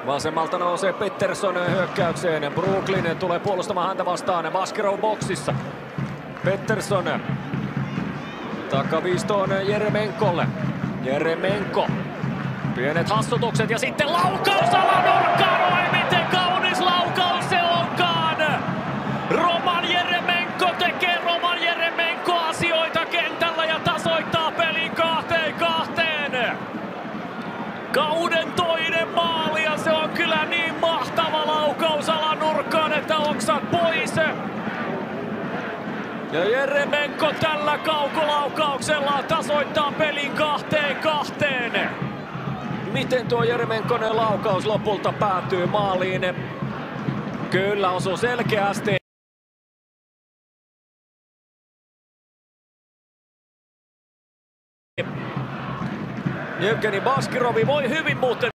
Vasemmalta nousee Pettersson hyökkäykseen. Brooklyn tulee puolustamaan häntä vastaan. Baskirov boksissa. Pettersson. Takaviistoon Jeremenkolle. Jeremenko. Pienet hassutukset ja sitten laukaus alanurkkaan. Oi miten kaunis laukaus se onkaan! Roman Jeremenko tekee Roman Jeremenko asioita kentällä ja tasoittaa pelin 2-2. Kauden toinen maali ja se on kyllä niin mahtava laukaus alanurkkaan, että oksat pois. Ja Jeremenko tällä kaukolaukauksella tasoittaa pelin 2-2. Miten tuo Jeremenkon laukaus lopulta päätyy maaliin? Kyllä osuu selkeästi. Jevgeni Baskirovi voi hyvin muuten.